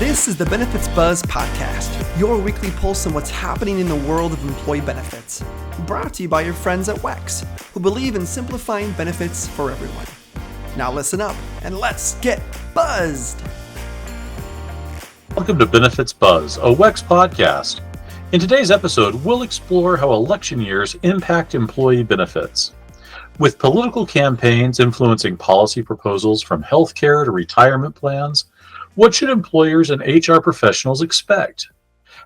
This is the Benefits Buzz Podcast, your weekly pulse on what's happening in the world of employee benefits. Brought to you by your friends at WEX, who believe in simplifying benefits for everyone. Now listen up and let's get buzzed. Welcome to Benefits Buzz, a WEX podcast. In today's episode, we'll explore how election years impact employee benefits. With political campaigns influencing policy proposals from healthcare to retirement plans, what should employers and HR professionals expect?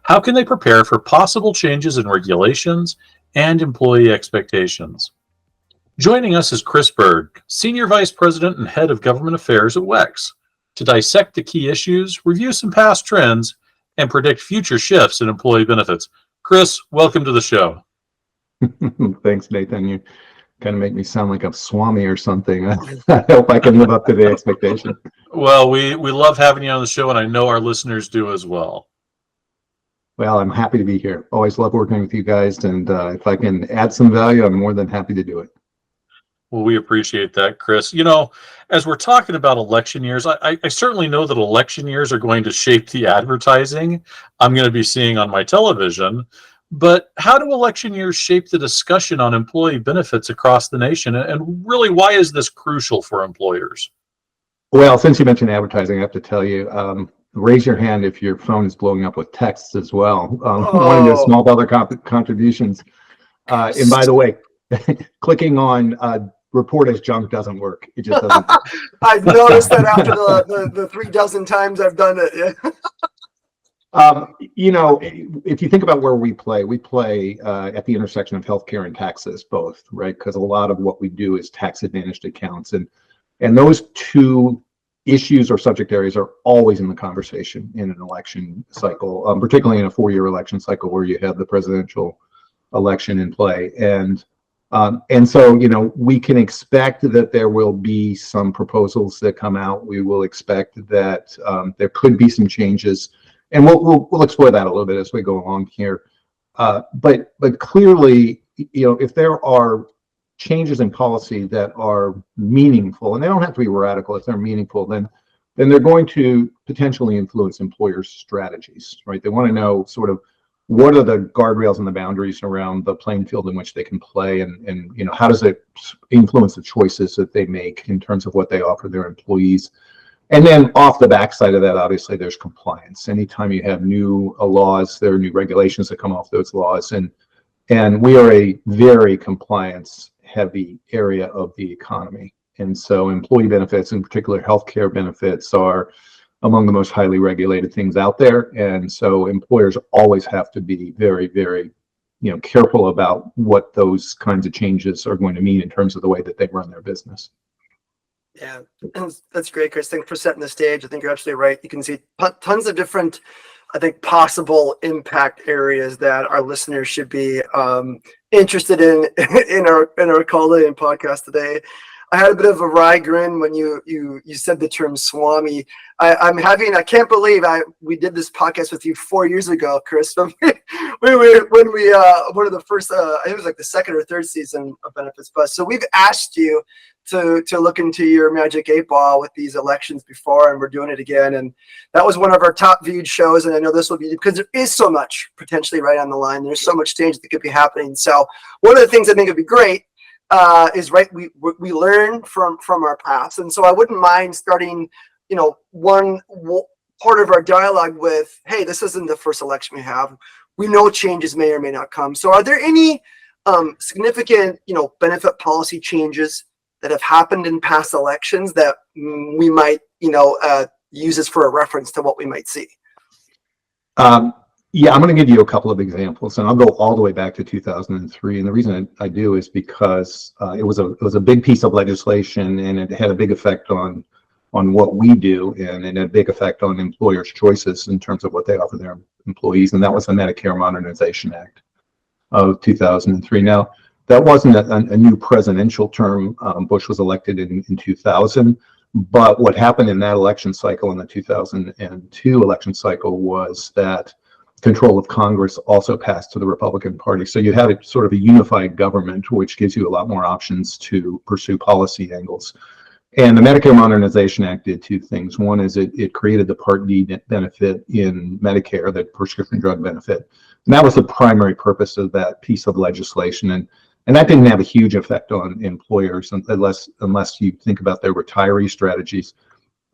How can they prepare for possible changes in regulations and employee expectations? Joining us is Chris Byrd, Senior Vice President and Head of Government Affairs at WEX, to dissect the key issues, review some past trends, and predict future shifts in employee benefits. Chris, welcome to the show. Thanks, Nathan. You kind of make me sound like a Swami or something. I hope I can live up to the expectation. Well, we love having you on the show, and I know our listeners do as well. Well, I'm happy to be here. Always love working with you guys, and if I can add some value, I'm more than happy to do it. Well, we appreciate that, Chris. You know, as we're talking about election years, I certainly know that election years are going to shape the advertising I'm going to be seeing on my television. But how do election years shape the discussion on employee benefits across the nation? And really, why is this crucial for employers? Well, since you mentioned advertising, I have to tell you, raise your hand if your phone is blowing up with texts as well. One of the small dollar contributions. And by the way, clicking on report as junk doesn't work. It just doesn't work. I've noticed that after the 3 dozen times I've done it. Yeah. You know, if you think about where we play at the intersection of healthcare and taxes, both, right? Because a lot of what we do is tax advantaged accounts, and those two issues or subject areas are always in the conversation in an election cycle, particularly in a 4-year election cycle where you have the presidential election in play. And so, you know, we can expect that there will be some proposals that come out. We will expect that there could be some changes. And we'll explore that a little bit as we go along here. But clearly, you know, if there are changes in policy that are meaningful, and they don't have to be radical, if they're meaningful, then they're going to potentially influence employers' strategies, right? They want to know sort of what are the guardrails and the boundaries around the playing field in which they can play, and you know, how does it influence the choices that they make in terms of what they offer their employees. And then off the backside of that, obviously, there's compliance. Anytime you have new laws, there are new regulations that come off those laws. And we are a very compliance-heavy area of the economy. And so employee benefits, in particular healthcare benefits, are among the most highly regulated things out there. And so employers always have to be very, very, you know, careful about what those kinds of changes are going to mean in terms of the way that they run their business. Yeah, that's great, Chris. Thanks for setting the stage. I think you're absolutely right. You can see tons of different, I think, possible impact areas that our listeners should be interested in our call today and podcast today. I had a bit of a wry grin when you said the term Swami. I can't believe we did this podcast with you 4 years ago, Chris. When we one of the first, I think it was like the second or third season of Benefits Plus. So we've asked you to look into your magic 8-ball with these elections before, and we're doing it again. And that was one of our top viewed shows. And I know this will be, because there is so much potentially right on the line. There's so much change that could be happening. So one of the things I think would be great is, right, we learn from our past. And so I wouldn't mind starting, you know, one part of our dialogue with, hey, this isn't the first election we have. We know changes may or may not come. So are there any significant, you know, benefit policy changes that have happened in past elections that we might, you know, use as for a reference to what we might see? Yeah, I'm going to give you a couple of examples, and I'll go all the way back to 2003. And the reason I do is because it was a big piece of legislation, and it had a big effect on what we do, and it had a big effect on employers' choices in terms of what they offer their employees. And that was the Medicare Modernization Act of 2003. Now, that wasn't a new presidential term. Bush was elected in 2000. But what happened in that election cycle, in the 2002 election cycle, was that control of Congress also passed to the Republican Party. So you had a sort of a unified government, which gives you a lot more options to pursue policy angles. And the Medicare Modernization Act did two things. One is it created the Part D benefit in Medicare, the prescription drug benefit. And that was the primary purpose of that piece of legislation. And that didn't have a huge effect on employers unless you think about their retiree strategies.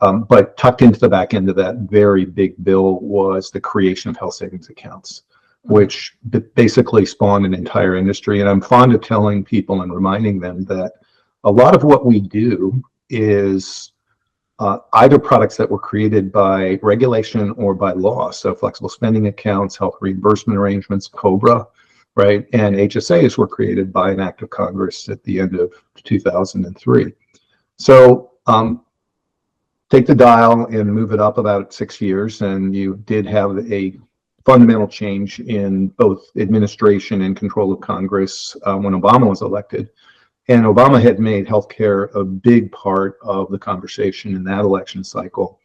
But tucked into the back end of that very big bill was the creation of health savings accounts, which basically spawned an entire industry. And I'm fond of telling people and reminding them that a lot of what we do is either products that were created by regulation or by law. So flexible spending accounts, health reimbursement arrangements, COBRA, right? And HSAs were created by an act of Congress at the end of 2003. So take the dial and move it up about 6 years, and you did have a fundamental change in both administration and control of Congress when Obama was elected. And Obama had made healthcare a big part of the conversation in that election cycle.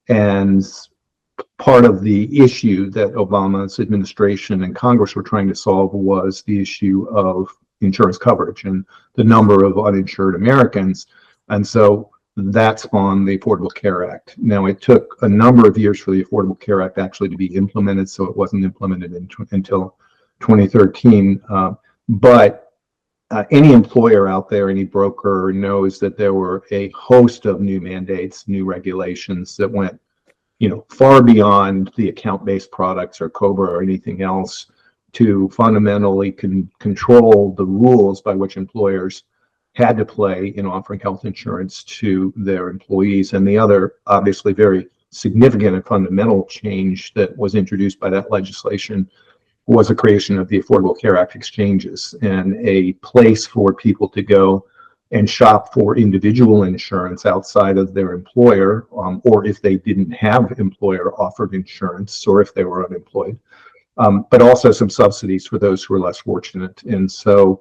And part of the issue that Obama's administration and Congress were trying to solve was the issue of insurance coverage and the number of uninsured Americans. And so that spawned the Affordable Care Act. Now, it took a number of years for the Affordable Care Act actually to be implemented, so it wasn't implemented until 2013. But any employer out there, any broker knows that there were a host of new mandates, new regulations that went, far beyond the account-based products or COBRA or anything else to fundamentally control the rules by which employers had to play in offering health insurance to their employees. And the other, obviously, very significant and fundamental change that was introduced by that legislation was the creation of the Affordable Care Act exchanges and a place for people to go and shop for individual insurance outside of their employer, or if they didn't have employer offered insurance, or if they were unemployed, but also some subsidies for those who were less fortunate. And so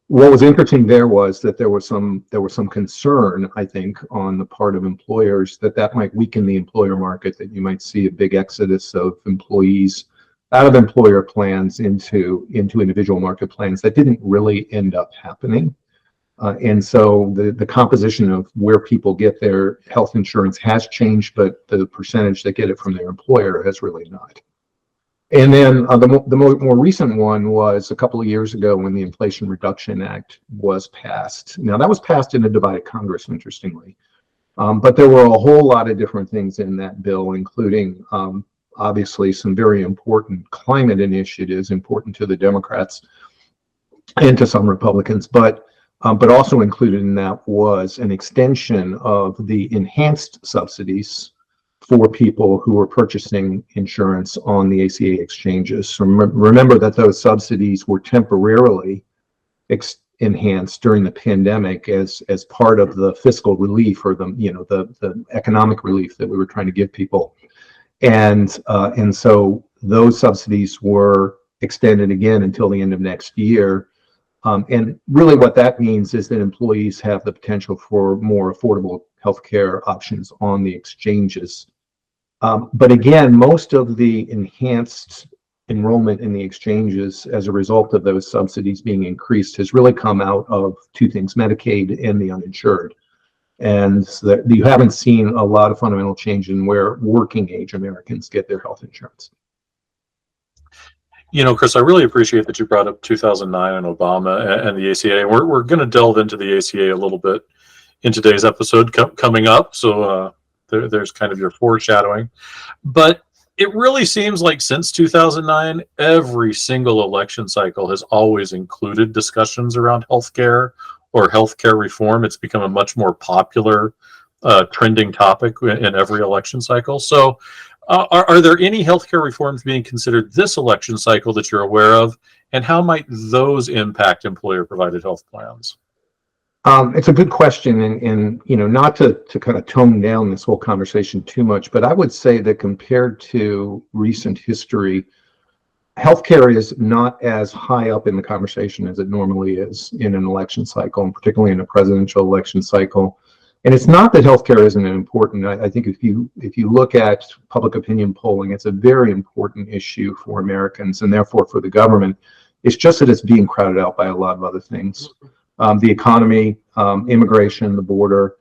what was interesting there was that there was some concern, I think, on the part of employers that might weaken the employer market, that you might see a big exodus of employees out of employer plans into individual market plans. That didn't really end up happening. And so the composition of where people get their health insurance has changed, but the percentage that get it from their employer has really not. And then the more recent one was a couple of years ago when the Inflation Reduction Act was passed. Now, that was passed in a divided Congress, interestingly. But there were a whole lot of different things in that bill, including obviously some very important climate initiatives important to the Democrats and to some Republicans, but also included in that was an extension of the enhanced subsidies for people who were purchasing insurance on the ACA exchanges. So remember that those subsidies were temporarily enhanced during the pandemic as part of the fiscal relief, or the economic relief that we were trying to give people. And so those subsidies were extended again until the end of next year. And really what that means is that employees have the potential for more affordable healthcare options on the exchanges. But again, most of the enhanced enrollment in the exchanges as a result of those subsidies being increased has really come out of two things: Medicaid and the uninsured. And you haven't seen a lot of fundamental change in where working age Americans get their health insurance. Chris, I really appreciate that you brought up 2009 and Obama and the ACA. We're going to delve into the ACA a little bit in today's episode coming up. So there's kind of your foreshadowing. But it really seems like since 2009, every single election cycle has always included discussions around healthcare or healthcare reform. It's become a much more popular trending topic in every election cycle. So are there any healthcare reforms being considered this election cycle that you're aware of, and how might those impact employer-provided health plans? It's a good question, and not to kind of tone down this whole conversation too much, but I would say that compared to recent history, healthcare is not as high up in the conversation as it normally is in an election cycle, and particularly in a presidential election cycle. And it's not that healthcare isn't important. I think if you look at public opinion polling, it's a very important issue for Americans and therefore for the government. It's just that it's being crowded out by a lot of other things. The economy, immigration, the border,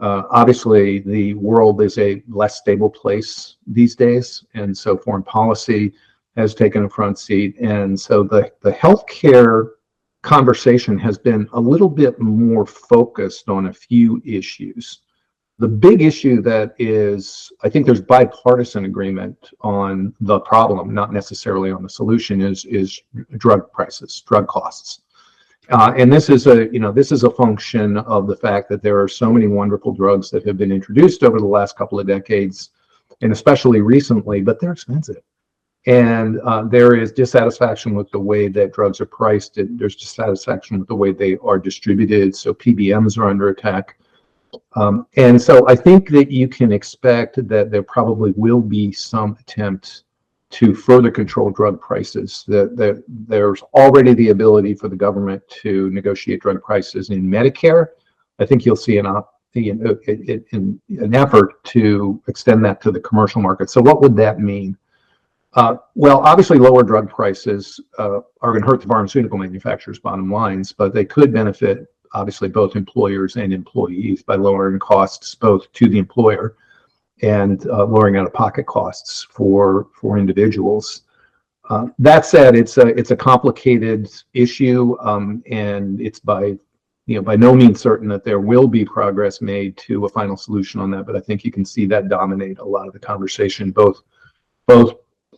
Obviously, the world is a less stable place these days, and so foreign policy has taken a front seat. And so the healthcare conversation has been a little bit more focused on a few issues. The big issue that is, I think there's bipartisan agreement on the problem, not necessarily on the solution, is drug prices, drug costs. And this is a function of the fact that there are so many wonderful drugs that have been introduced over the last couple of decades, and especially recently, but they're expensive. And there is dissatisfaction with the way that drugs are priced. There's dissatisfaction with the way they are distributed. So PBMs are under attack. And so I think that you can expect that there probably will be some attempt to further control drug prices. There's already the ability for the government to negotiate drug prices in Medicare. I think you'll see an effort to extend that to the commercial market. So what would that mean? Well, obviously lower drug prices are going to hurt the pharmaceutical manufacturers' bottom lines, but they could benefit obviously both employers and employees by lowering costs both to the employer and lowering out-of-pocket costs for individuals. That said, it's a complicated issue, and it's by no means certain that there will be progress made to a final solution on that. But I think you can see that dominate a lot of the conversation, both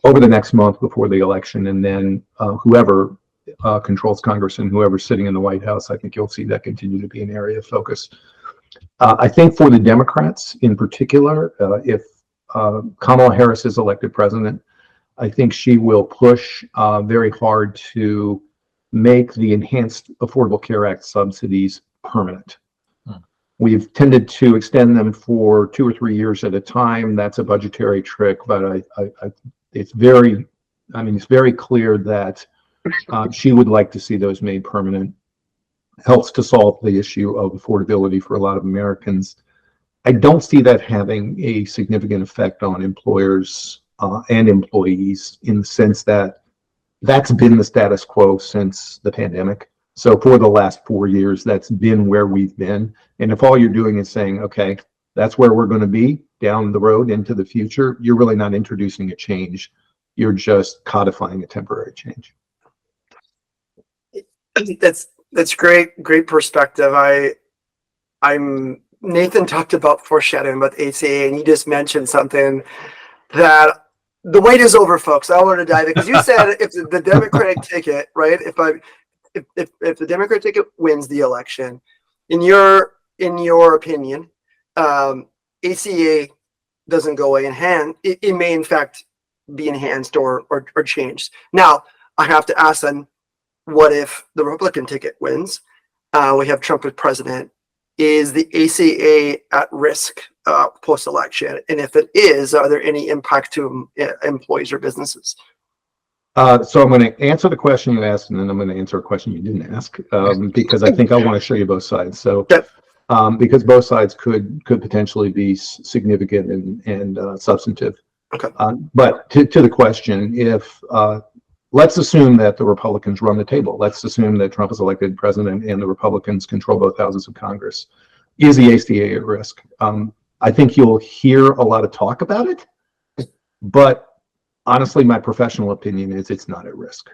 over the next month before the election, and then whoever controls Congress and whoever's sitting in the White House, I think you'll see that continue to be an area of focus. I think for the Democrats in particular, if Kamala Harris is elected president, I think she will push very hard to make the Enhanced Affordable Care Act subsidies permanent. We've tended to extend them for 2 or 3 years at a time. That's a budgetary trick, but it's very clear that she would like to see those made permanent. Helps to solve the issue of affordability for a lot of Americans. I don't see that having a significant effect on employers and employees, in the sense that that's been the status quo since the pandemic. So for the last 4 years, that's been where we've been. And if all you're doing is saying, okay, that's where we're going to be down the road into the future, you're really not introducing a change. You're just codifying a temporary change. That's great perspective. Nathan talked about foreshadowing about the HSA, and you just mentioned something that the wait is over, folks. I want to dive in because you said if the Democratic ticket, right? If the Democratic ticket wins the election, in your opinion, ACA doesn't go away in hand. It may in fact be enhanced or changed. Now I have to ask then, what if the Republican ticket wins? We have Trump as president. Is the ACA at risk post-election? And if it is, are there any impact to employees or businesses? So I'm going to answer the question you asked, and then I'm going to answer a question you didn't ask, because I think I want to show you both sides. So, because both sides could potentially be significant and substantive. Okay. But to the question, if let's assume that the Republicans run the table. Let's assume that Trump is elected president and the Republicans control both houses of Congress. Is the ACA at risk? I think you'll hear a lot of talk about it, but honestly, my professional opinion is it's not at risk.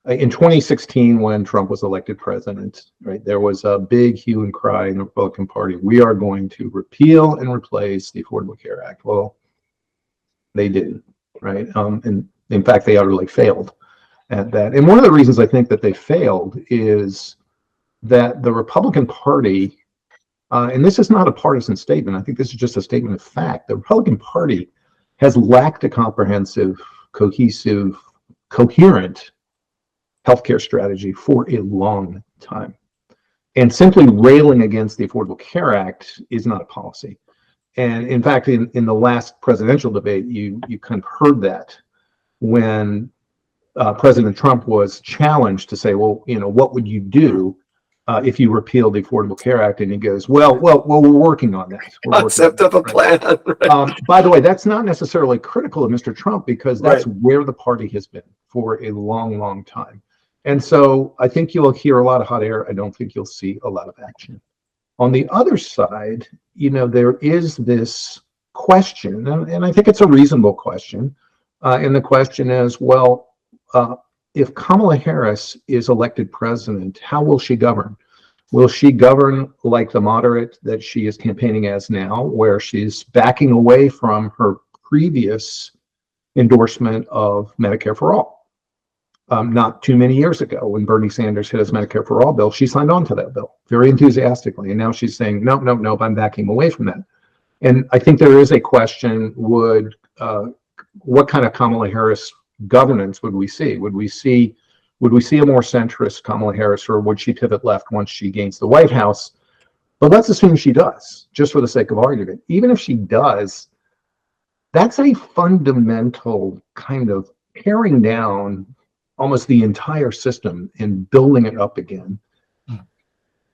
In 2016, when Trump was elected president, right, there was a big hue and cry in the Republican Party. We are going to repeal and replace the Affordable Care Act. Well, they didn't, right? And in fact, they utterly failed at that. And one of the reasons I think that they failed is that the Republican Party, and this is not a partisan statement, I think this is just a statement of fact, the Republican Party has lacked a comprehensive, cohesive, coherent healthcare strategy for a long time. And simply railing against the Affordable Care Act is not a policy. And in fact, in the last presidential debate, you kind of heard that when President Trump was challenged to say, well, what would you do if you repeal the Affordable Care Act? And he goes, well, we're working on that. Concept of a plan. Right? By the way, that's not necessarily critical of Mr. Trump, because that's where the party has been for a long, long time. And so I think you'll hear a lot of hot air. I don't think you'll see a lot of action. On the other side, there is this question, and I think it's a reasonable question. And the question is, well, if Kamala Harris is elected president, how will she govern? Will she govern like the moderate that she is campaigning as now, where she's backing away from her previous endorsement of Medicare for all? Not too many years ago, when Bernie Sanders hit his Medicare for all bill, she signed on to that bill very enthusiastically. And now she's saying, nope, nope, nope, I'm backing away from that. And I think there is a question, what kind of Kamala Harris governance would we see? Would we see a more centrist Kamala Harris, or would she pivot left once she gains the White House? But let's assume she does, just for the sake of argument. Even if she does, that's a fundamental kind of tearing down almost the entire system and building it up again.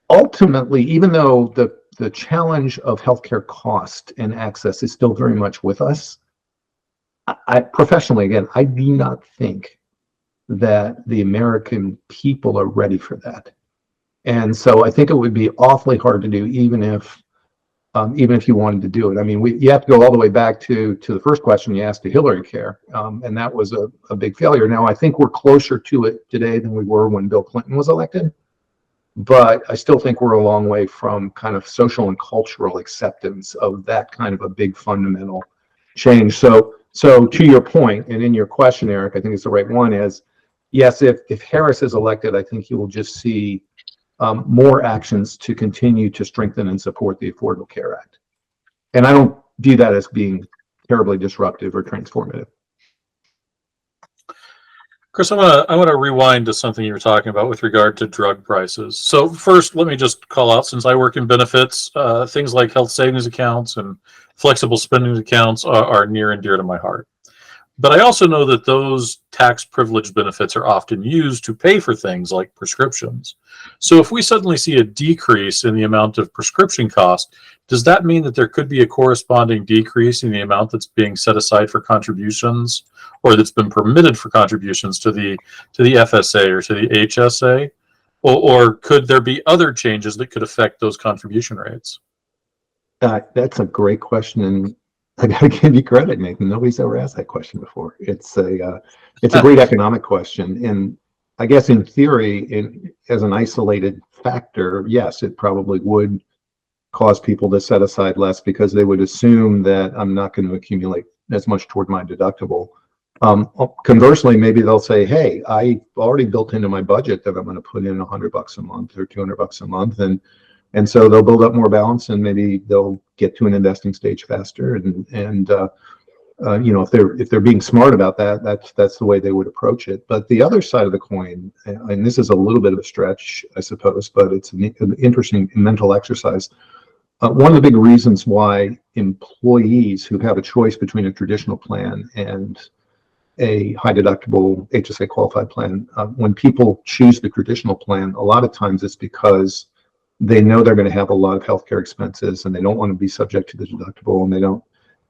Ultimately, even though the challenge of healthcare cost and access is still very much with us, I professionally, again, I do not think that the American people are ready for that. And so I think it would be awfully hard to do, even if you wanted to do it. I mean, you have to go all the way back to the first question you asked, to Hillary Care, and that was a big failure. Now, I think we're closer to it today than we were when Bill Clinton was elected, but I still think we're a long way from kind of social and cultural acceptance of that kind of a big fundamental change. So to your point, and in your question, Eric, I think it's the right one, is yes, if Harris is elected, I think you will just see more actions to continue to strengthen and support the Affordable Care Act. And I don't view that as being terribly disruptive or transformative. Chris, I want to rewind to something you were talking about with regard to drug prices. So first, let me just call out, since I work in benefits, things like health savings accounts and flexible spending accounts are near and dear to my heart. But I also know that those tax privilege benefits are often used to pay for things like prescriptions. So if we suddenly see a decrease in the amount of prescription cost, does that mean that there could be a corresponding decrease in the amount that's being set aside for contributions, or that's been permitted for contributions to the FSA or to the HSA? Or could there be other changes that could affect those contribution rates? That's a great question, and I got to give you credit, Nathan. Nobody's ever asked that question before. It's a great economic question, and I guess in theory, as an isolated factor, yes, it probably would cause people to set aside less because they would assume that I'm not going to accumulate as much toward my deductible. Conversely, maybe they'll say, "Hey, I already built into my budget that I'm going to put in $100 a month or $200 a month," and so they'll build up more balance, and maybe they'll get to an investing stage faster. And if they're being smart about that, that's the way they would approach it. But the other side of the coin, and this is a little bit of a stretch, I suppose, but it's an interesting mental exercise. One of the big reasons why employees who have a choice between a traditional plan and a high deductible HSA qualified plan, when people choose the traditional plan, a lot of times it's because they know they're going to have a lot of healthcare expenses and they don't want to be subject to the deductible,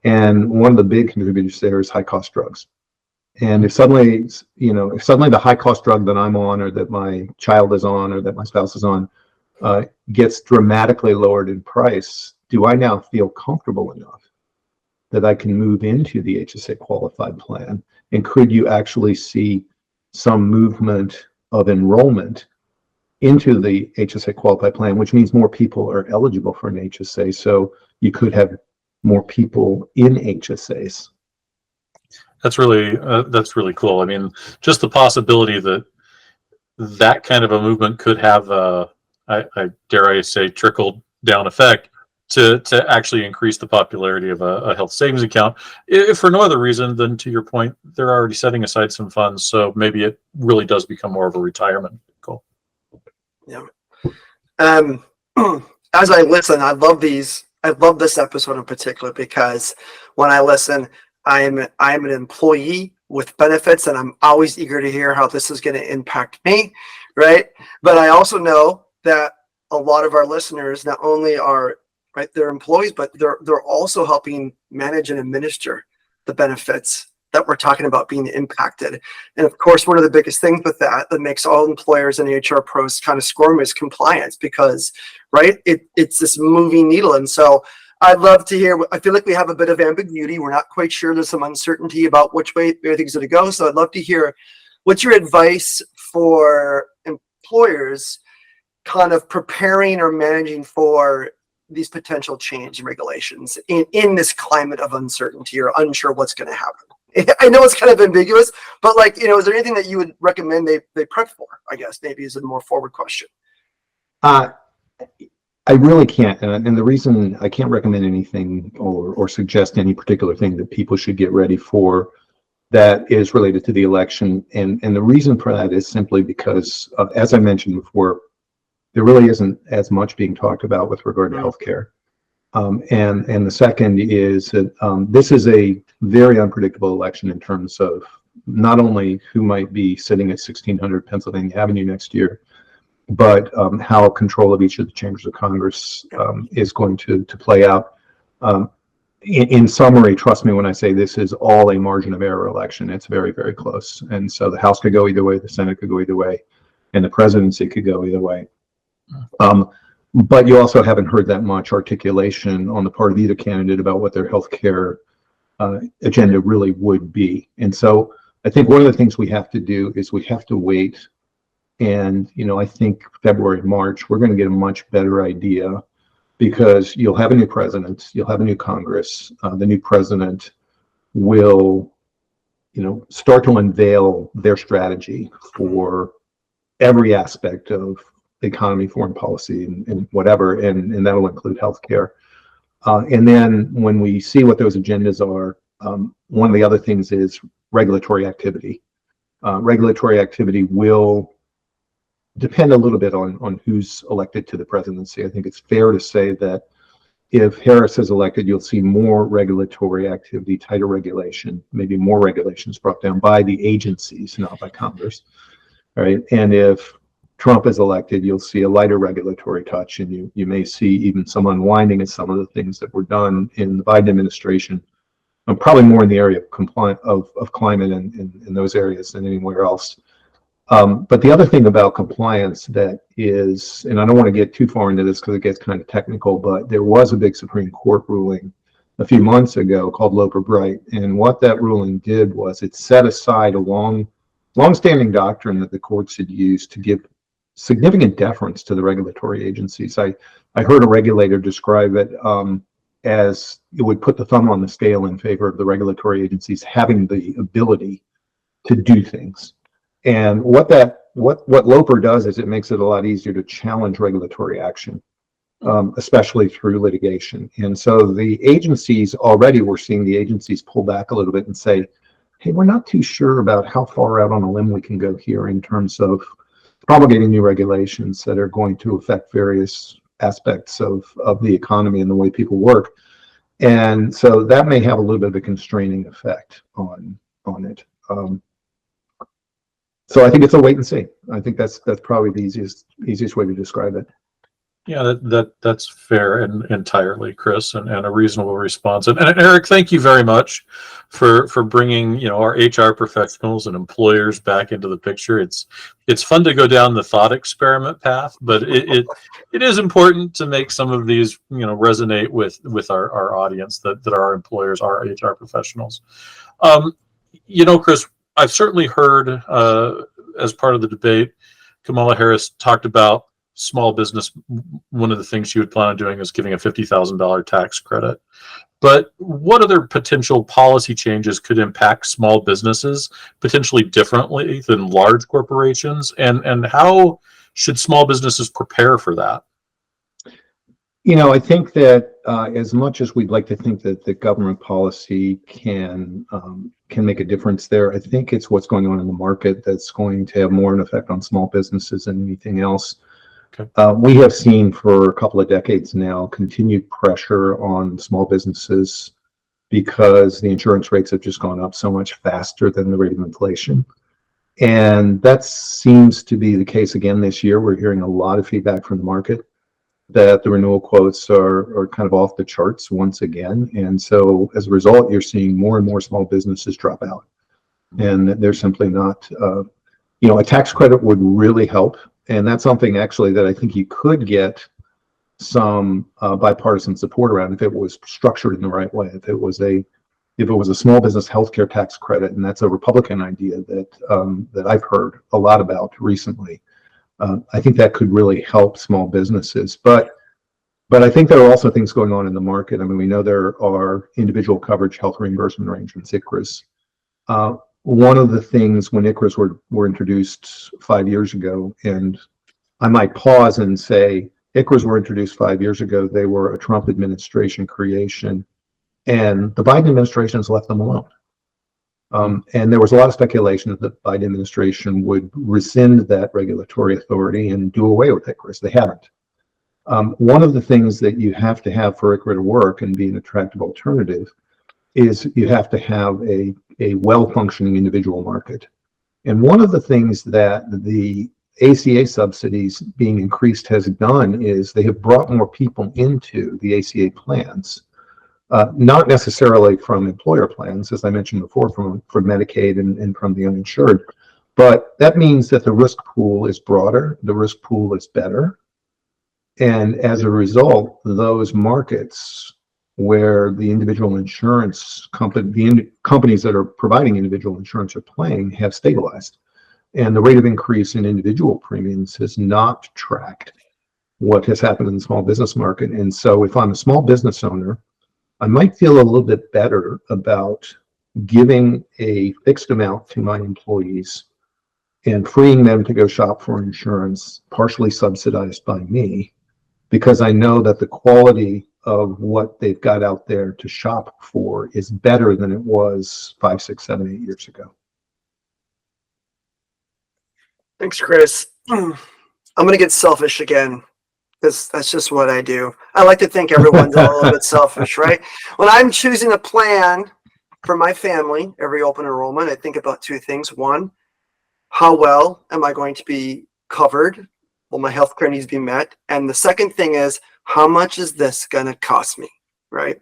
and one of the big contributors there is high cost drugs. And if suddenly the high cost drug that I'm on, or that my child is on, or that my spouse is on, gets dramatically lowered in price, do I now feel comfortable enough that I can move into the HSA qualified plan? And could you actually see some movement of enrollment into the HSA qualified plan, which means more people are eligible for an HSA, so you could have more people in HSAs? That's really cool. I mean, just the possibility that kind of a movement could have I dare I say, trickle down effect to actually increase the popularity of a health savings account, if for no other reason than, to your point, they're already setting aside some funds, so maybe it really does become more of a retirement goal. Yeah. As I listen, I love this episode in particular, because when I listen, I'm an employee with benefits, and I'm always eager to hear how this is going to impact me, right? But I also know that a lot of our listeners not only are they're employees, but they're also helping manage and administer the benefits that we're talking about being impacted. And of course, one of the biggest things with that makes all employers and HR pros kind of squirm is compliance, because, right, it's this moving needle. And so I'd love to hear, I feel like we have a bit of ambiguity. We're not quite sure. There's some uncertainty about which way everything's going to go. So I'd love to hear, what's your advice for employers kind of preparing or managing for these potential change in regulations in this climate of uncertainty or unsure what's going to happen? I know it's kind of ambiguous, but like, is there anything that you would recommend they prep for, I guess, maybe is a more forward question? I really can't. And the reason I can't recommend anything or suggest any particular thing that people should get ready for that is related to the election. And the reason for that is simply because, as I mentioned before, there really isn't as much being talked about with regard to healthcare. And the second is that this is a very unpredictable election in terms of not only who might be sitting at 1600 Pennsylvania Avenue next year, but how control of each of the chambers of Congress is going to play out. In summary, trust me when I say this is all a margin of error election. It's very, very close. And so the House could go either way, the Senate could go either way, and the presidency could go either way. But you also haven't heard that much articulation on the part of either candidate about what their healthcare agenda really would be. And so I think one of the things we have to do is we have to wait. And, I think February, March, we're going to get a much better idea, because you'll have a new president, you'll have a new Congress. The new president will, start to unveil their strategy for every aspect of the economy, foreign policy, and whatever, and that'll include healthcare. And then when we see what those agendas are, one of the other things is regulatory activity. Regulatory activity will depend a little bit on who's elected to the presidency. I think it's fair to say that if Harris is elected, you'll see more regulatory activity, tighter regulation, maybe more regulations brought down by the agencies, not by Congress. All right. And if Trump is elected, you'll see a lighter regulatory touch, and you may see even some unwinding of some of the things that were done in the Biden administration, probably more in the area of climate and in those areas than anywhere else. But the other thing about compliance that is, and I don't want to get too far into this because it gets kind of technical, but there was a big Supreme Court ruling a few months ago called Loper-Bright. And what that ruling did was it set aside a long-standing doctrine that the courts had used to give significant deference to the regulatory agencies. I heard a regulator describe it as it would put the thumb on the scale in favor of the regulatory agencies having the ability to do things. And what Loper does is it makes it a lot easier to challenge regulatory action, especially through litigation. And so the agencies already, we're seeing the agencies pull back a little bit and say, hey, we're not too sure about how far out on a limb we can go here in terms of promulgating new regulations that are going to affect various aspects of the economy and the way people work. And so that may have a little bit of a constraining effect on it. So I think it's a wait and see. I think that's probably the easiest way to describe it. Yeah, that's fair and entirely, Chris, and a reasonable response. And Eric, thank you very much for bringing our HR professionals and employers back into the picture. It's fun to go down the thought experiment path, but it is important to make some of these resonate with our audience that are our employers, our HR professionals. Chris, I've certainly heard as part of the debate, Kamala Harris talked about small business. One of the things she would plan on doing is giving a $50,000 tax credit. But what other potential policy changes could impact small businesses potentially differently than large corporations? And how should small businesses prepare for that? I think that as much as we'd like to think that the government policy can make a difference there, I think it's what's going on in the market that's going to have more an effect on small businesses than anything else. Okay. We have seen for a couple of decades now continued pressure on small businesses because the insurance rates have just gone up so much faster than the rate of inflation. And that seems to be the case again this year. We're hearing a lot of feedback from the market that the renewal quotes are kind of off the charts once again. And so as a result, you're seeing more and more small businesses drop out. And they're simply not, a tax credit would really help. And that's something actually that I think you could get some bipartisan support around if it was structured in the right way. If it was a small business healthcare tax credit, and that's a Republican idea that I've heard a lot about recently. I think that could really help small businesses. But I think there are also things going on in the market. I mean, we know there are individual coverage health reimbursement arrangements, ICHRAs. One of the things when ICHRAs were introduced 5 years ago, and I might pause and say, ICHRAs were introduced 5 years ago. They were a Trump administration creation, and the Biden administration has left them alone. And there was a lot of speculation that the Biden administration would rescind that regulatory authority and do away with ICHRAs. They haven't. One of the things that you have to have for ICHRA to work and be an attractive alternative is you have to have a well-functioning individual market. And one of the things that the ACA subsidies being increased has done is they have brought more people into the ACA plans, not necessarily from employer plans, as I mentioned before, from Medicaid and from the uninsured, but that means that the risk pool is broader, the risk pool is better. And as a result, those markets where the individual insurance companies that are providing individual insurance are playing have stabilized. And the rate of increase in individual premiums has not tracked what has happened in the small business market. And so if I'm a small business owner, I might feel a little bit better about giving a fixed amount to my employees and freeing them to go shop for insurance, partially subsidized by me, because I know that the quality of what they've got out there to shop for is better than it was 5, 6, 7, 8 years ago. Thanks, Chris. I'm going to get selfish again, because that's just what I do. I like to think everyone's a little bit selfish, right? When I'm choosing a plan for my family, every open enrollment, I think about two things. One, how well am I going to be covered? Will my health care needs be met? And the second thing is, how much is this going to cost me, right?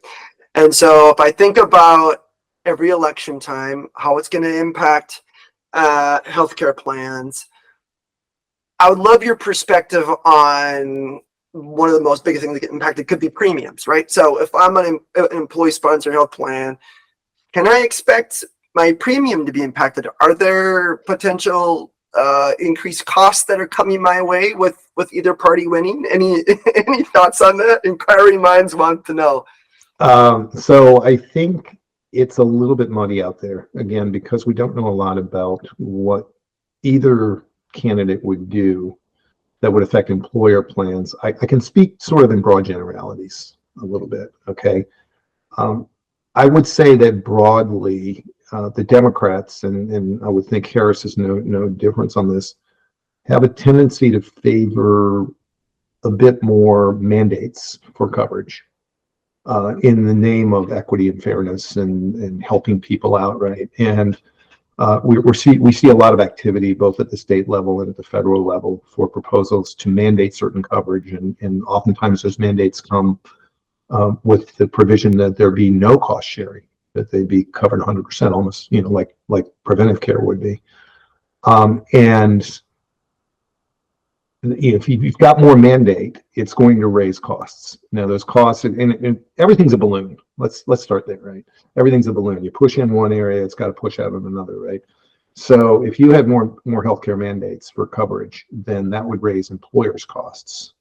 And so if I think about every election time, how it's going to impact healthcare plans, I would love your perspective on one of the most biggest things that get impacted could be premiums, right? So if I'm an employee-sponsored health plan, can I expect my premium to be impacted? Are there potential increased costs that are coming my way with either party winning? Any thoughts on that? Inquiry minds want to know. So I think it's a little bit muddy out there, again, because we don't know a lot about what either candidate would do that would affect employer plans. I can speak sort of in broad generalities a little bit, okay? I would say that broadly, the Democrats, and I would think Harris is no difference on this, have a tendency to favor a bit more mandates for coverage in the name of equity and fairness and helping people out, right? And we see a lot of activity both at the state level and at the federal level for proposals to mandate certain coverage, and oftentimes those mandates come with the provision that there be no cost sharing, that they be covered 100%, almost, like preventive care would be. And if you've got more mandate, it's going to raise costs. Now, those costs, and everything's a balloon. Let's start there, right? Everything's a balloon. You push in one area, it's got to push out of another, right? So if you had more healthcare mandates for coverage, then that would raise employers' costs,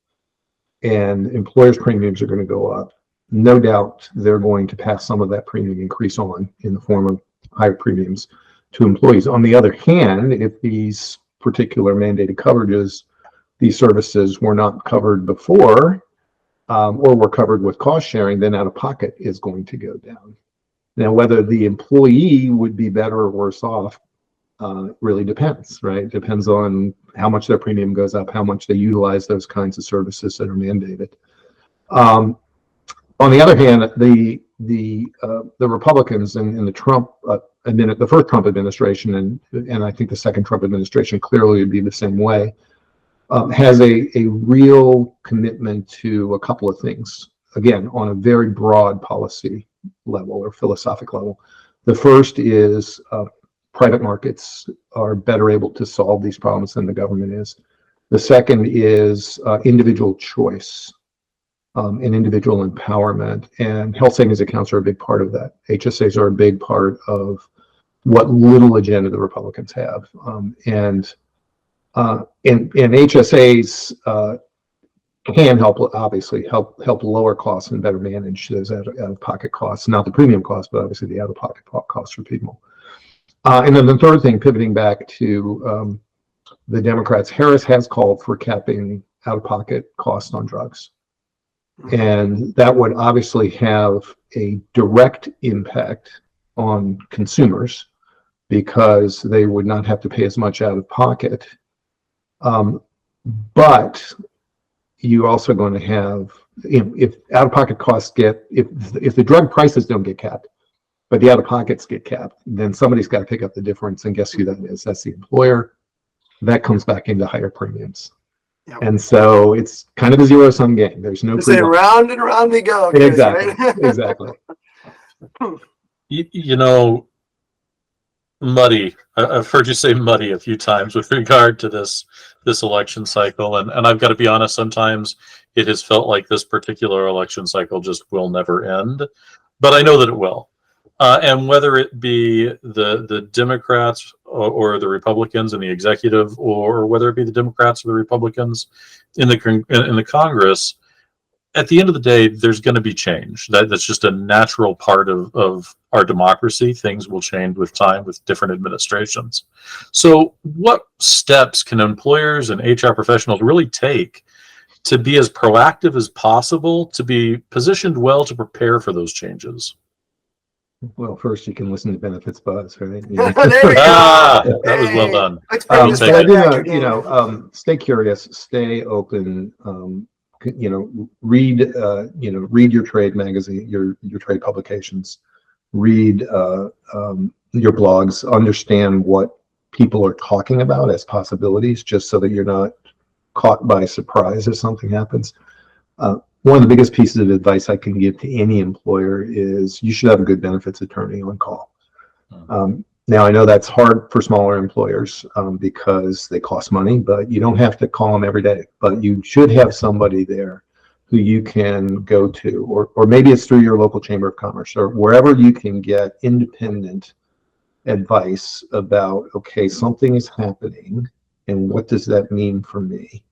and employers' premiums are going to go up. No doubt they're going to pass some of that premium increase on in the form of higher premiums to employees. On the other hand, if these particular mandated coverages, these services were not covered before, or were covered with cost sharing, then out of pocket is going to go down. Now, whether the employee would be better or worse off really depends, right? Depends on how much their premium goes up, how much they utilize those kinds of services that are mandated. On the other hand, the Republicans in the Trump the first Trump administration, and I think the second Trump administration clearly would be the same way, has a real commitment to a couple of things, again, on a very broad policy level or philosophic level. The first is private markets are better able to solve these problems than the government is. The second is individual choice and individual empowerment, and health savings accounts are a big part of that. HSAs are a big part of what little agenda the Republicans have, and HSAs can help, obviously help lower costs and better manage those out-of-pocket costs, not the premium costs, but obviously the out-of-pocket costs for people. And then the third thing, pivoting back to the Democrats, Harris has called for capping out-of-pocket costs on drugs. And that would obviously have a direct impact on consumers because they would not have to pay as much out of pocket. But you're also going to have, if out-of-pocket costs if the drug prices don't get capped, but the out-of-pockets get capped, then somebody's got to pick up the difference. And guess who that is? That's the employer. That comes back into higher premiums. Yep. And so it's kind of a zero-sum game. There's no say round and round we go. Exactly. Right? Exactly. You know, muddy. I've heard you say muddy a few times with regard to this election cycle, and I've got to be honest. Sometimes it has felt like this particular election cycle just will never end, but I know that it will. And whether it be the Democrats or the Republicans in the executive, or whether it be the Democrats or the Republicans in the Congress, at the end of the day, there's going to be change. That's just a natural part of our democracy. Things will change with time, with different administrations. So what steps can employers and HR professionals really take to be as proactive as possible, to be positioned well to prepare for those changes? Well, first you can listen to Benefits Buzz, right? Yeah. There we go. That was well done. Stay curious, stay open. Read your trade magazine, your trade publications. Read your blogs. Understand what people are talking about as possibilities, just so that you're not caught by surprise if something happens. One of the biggest pieces of advice I can give to any employer is you should have a good benefits attorney on call. Now, I know that's hard for smaller employers because they cost money, but you don't have to call them every day. But you should have somebody there who you can go to, or maybe it's through your local chamber of commerce or wherever you can get independent advice about, okay, something is happening and what does that mean for me?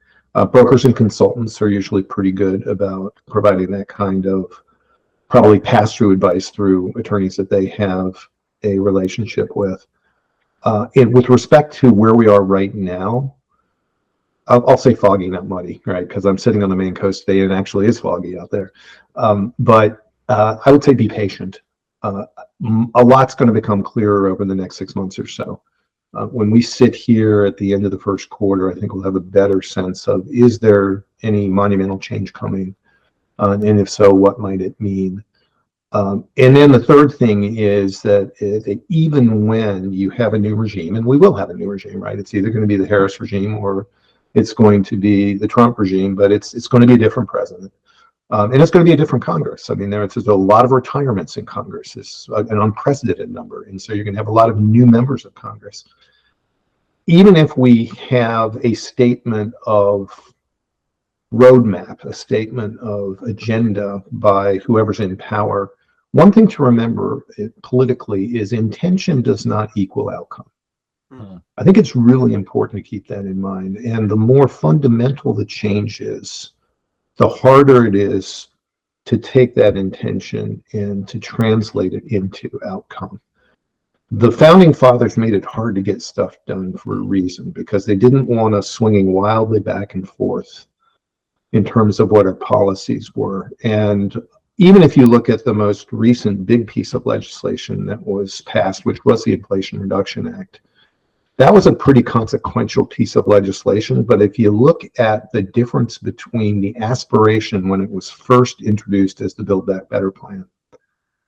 Brokers and consultants are usually pretty good about providing that kind of probably pass-through advice through attorneys that they have a relationship with. And with respect to where we are right now, I'll say foggy, not muddy, right? Because I'm sitting on the Maine coast today and it actually is foggy out there. But I would say be patient. A lot's going to become clearer over the next 6 months or so. When we sit here at the end of the first quarter, I think we'll have a better sense of, is there any monumental change coming? And if so, what might it mean? And then the third thing is that even when you have a new regime, and we will have a new regime, right? It's either going to be the Harris regime or it's going to be the Trump regime, but it's going to be a different president. And it's going to be a different Congress. I mean, there's a lot of retirements in Congress. It's an unprecedented number. And so you're going to have a lot of new members of Congress. Even if we have a statement of roadmap, a statement of agenda by whoever's in power, one thing to remember politically is intention does not equal outcome. I think it's really important to keep that in mind. And the more fundamental the change is, the harder it is to take that intention and to translate it into outcome. The founding fathers made it hard to get stuff done for a reason, because they didn't want us swinging wildly back and forth in terms of what our policies were. And even if you look at the most recent big piece of legislation that was passed, which was the Inflation Reduction Act, that was a pretty consequential piece of legislation. But if you look at the difference between the aspiration when it was first introduced as the Build Back Better plan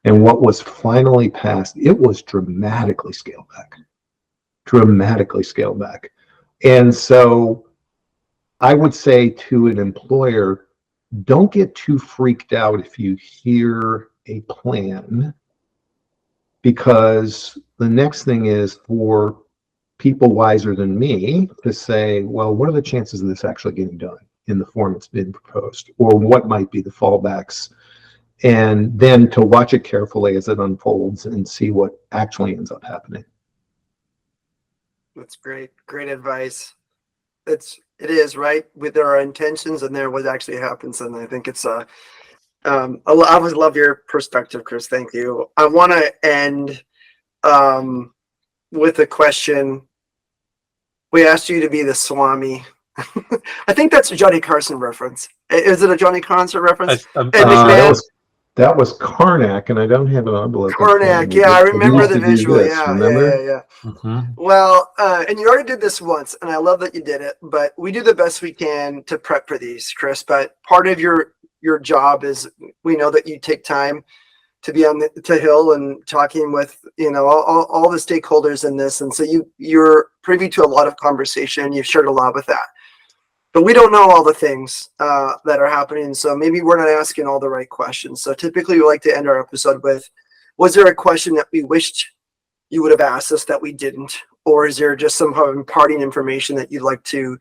and what was finally passed, it was dramatically scaled back. And so I would say to an employer, don't get too freaked out if you hear a plan, because the next thing is for people wiser than me to say, well, what are the chances of this actually getting done in the form it's been proposed, or what might be the fallbacks, and then to watch it carefully as it unfolds and see what actually ends up happening. That's great. Great advice. It is right with our intentions and there what actually happens. And I think it's I always love your perspective, Chris. Thank you. I want to end with a question. We asked you to be the Swami. I think that's a Johnny Carson reference. Is it a Johnny Carson reference? That was Karnak, and I don't have an envelope. Karnak, yeah, I remember the visual. Remember? Yeah. Mm-hmm. Well, and you already did this once, and I love that you did it. But we do the best we can to prep for these, Chris. But part of your job is, we know that you take time to be on the Hill and talking with all the stakeholders in this, and so you're privy to a lot of conversation. You've shared a lot with that. But we don't know all the things that are happening, so maybe we're not asking all the right questions. So typically we like to end our episode with, was there a question that we wished you would have asked us that we didn't? Or is there just some imparting information that you'd like to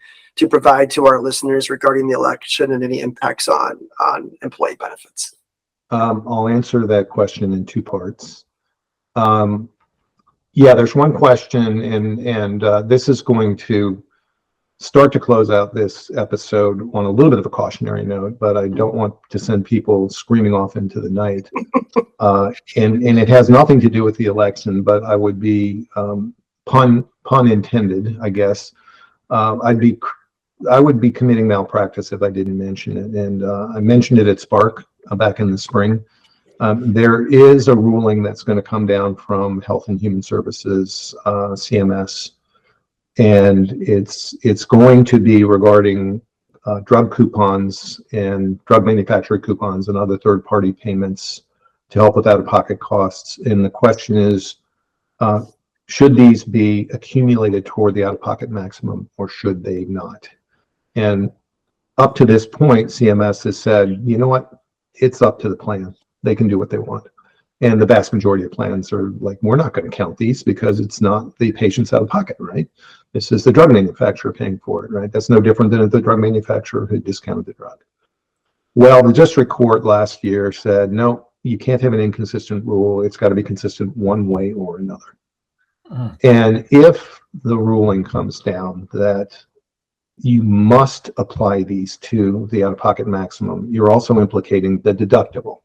provide to our listeners regarding the election and any impacts on employee benefits? I'll answer that question in two parts. There's one question, and this is going to start to close out this episode on a little bit of a cautionary note, but I don't want to send people screaming off into the night. And it has nothing to do with the election, but I would be, pun intended, I guess, I would be committing malpractice if I didn't mention it. And I mentioned it at Spark back in the spring. There is a ruling that's going to come down from Health and Human Services, CMS, and it's going to be regarding drug coupons and drug manufacturer coupons and other third-party payments to help with out-of-pocket costs. And the question is, should these be accumulated toward the out-of-pocket maximum, or should they not? And up to this point, CMS has said, you know what, it's up to the plan. They can do what they want. And the vast majority of plans are like, we're not going to count these because it's not the patient's out of pocket, right? This is the drug manufacturer paying for it, right? That's no different than if the drug manufacturer had discounted the drug. Well, the district court last year said, no, you can't have an inconsistent rule. It's got to be consistent one way or another. And if the ruling comes down that you must apply these to the out-of-pocket maximum, you're also implicating the deductible.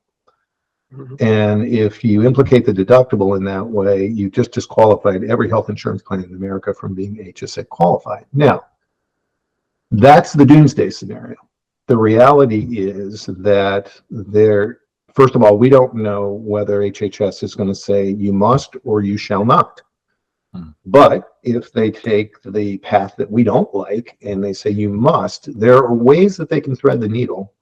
And if you implicate the deductible in that way, you just disqualified every health insurance plan in America from being HSA qualified. Now, that's the doomsday scenario. The reality is that first of all, we don't know whether HHS is going to say you must or you shall not. But if they take the path that we don't like and they say you must, there are ways that they can thread the needle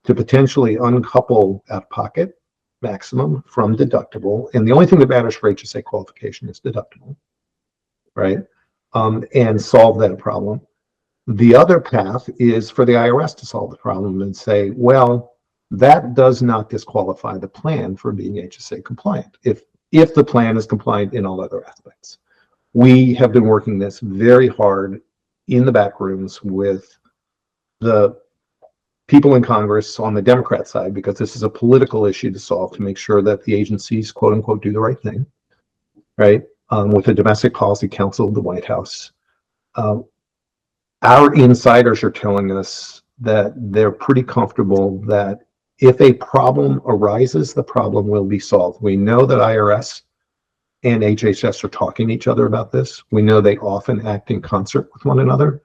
to potentially uncouple out-of-pocket maximum from deductible. And the only thing that matters for HSA qualification is deductible, right? And solve that problem. The other path is for the IRS to solve the problem and say, well, that does not disqualify the plan for being HSA compliant if the plan is compliant in all other aspects. We have been working this very hard in the back rooms with the people in Congress on the Democrat side, because this is a political issue to solve, to make sure that the agencies, quote unquote, do the right thing, right? With the Domestic Policy Council of the White House. Our insiders are telling us that they're pretty comfortable that if a problem arises, the problem will be solved. We know that IRS and HHS are talking to each other about this. We know they often act in concert with one another.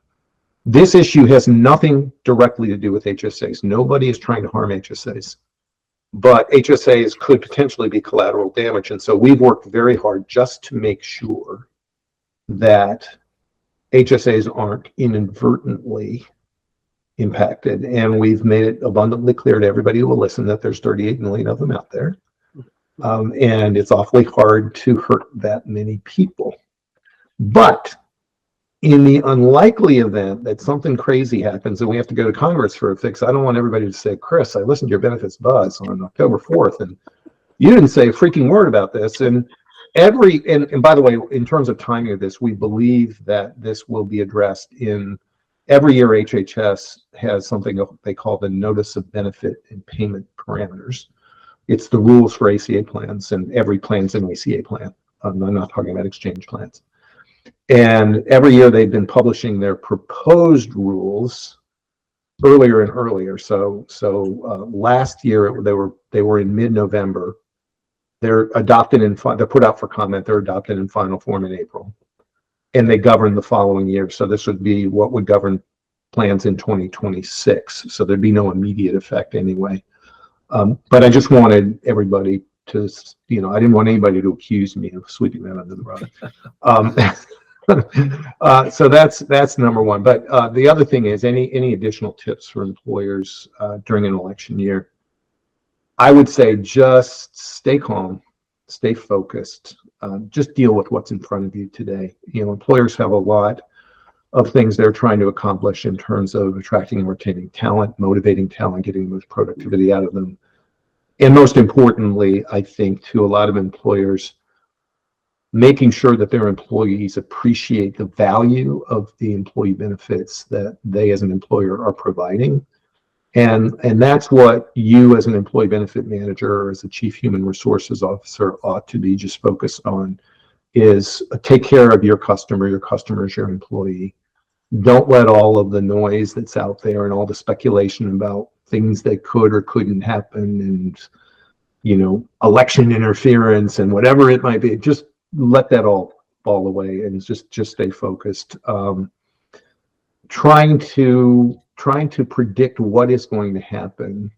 This issue has nothing directly to do with HSAs. Nobody is trying to harm HSAs, but HSAs could potentially be collateral damage. And so we've worked very hard just to make sure that HSAs aren't inadvertently impacted. And we've made it abundantly clear to everybody who will listen that there's 38 million of them out there. And it's awfully hard to hurt that many people. But In the unlikely event that something crazy happens and we have to go to Congress for a fix, I don't want everybody to say, Chris, I listened to your benefits buzz on October 4th, and you didn't say a freaking word about this. And by the way, in terms of timing of this, we believe that this will be addressed in every year. HHS has something they call the Notice of Benefit and Payment Parameters. It's the rules for ACA plans, and every plan's an ACA plan. I'm not talking about exchange plans. And every year they've been publishing their proposed rules earlier and earlier. So last year they were in mid-November. They're adopted they're put out for comment. They're adopted in final form in April, and they govern the following year. So this would be what would govern plans in 2026. So there'd be no immediate effect anyway. But I just wanted everybody to, I didn't want anybody to accuse me of sweeping that under the rug. So that's number one. But the other thing is any additional tips for employers during an election year. I would say just stay calm, stay focused, just deal with what's in front of you today. Employers have a lot of things they're trying to accomplish in terms of attracting and retaining talent, motivating talent, getting the most productivity out of them. And most importantly, I think to a lot of employers, making sure that their employees appreciate the value of the employee benefits that they as an employer are providing. And that's what you as an employee benefit manager or as a chief human resources officer ought to be just focused on, is take care of your customer. Your customer is your employee. Don't let all of the noise that's out there and all the speculation about things that could or couldn't happen and, election interference and whatever it might be, just let that all fall away and just stay focused. Trying to predict what is going to happen,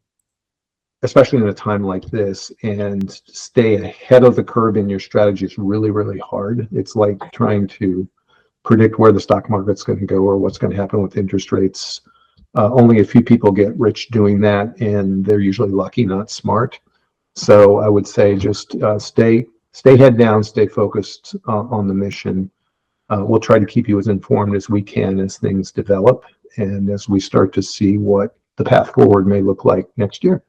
especially in a time like this, and stay ahead of the curve in your strategy is really, really hard. It's like trying to predict where the stock market's going to go or what's going to happen with interest rates. Only a few people get rich doing that, and they're usually lucky, not smart. So I would say just stay head down, stay focused on the mission. We'll try to keep you as informed as we can as things develop and as we start to see what the path forward may look like next year.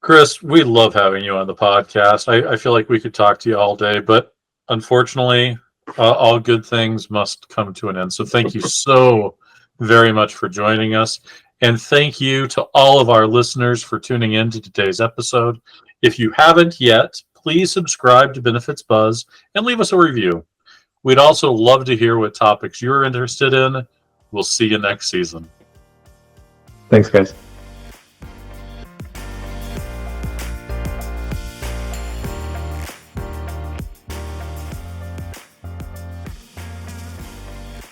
Chris, we love having you on the podcast. I feel like we could talk to you all day, but unfortunately, all good things must come to an end. So thank you so very much for joining us. And thank you to all of our listeners for tuning in to today's episode. If you haven't yet, please subscribe to Benefits Buzz and leave us a review. We'd also love to hear what topics you're interested in. We'll see you next season. Thanks, guys.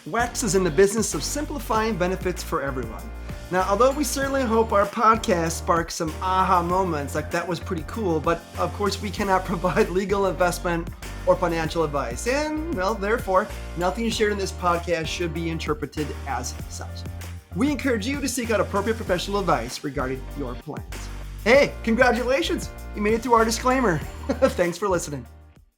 WEX is in the business of simplifying benefits for everyone. Now, although we certainly hope our podcast sparks some aha moments, like that was pretty cool, but of course we cannot provide legal, investment, or financial advice. And, well, therefore, nothing shared in this podcast should be interpreted as such. We encourage you to seek out appropriate professional advice regarding your plans. Hey, congratulations! You made it through our disclaimer. Thanks for listening.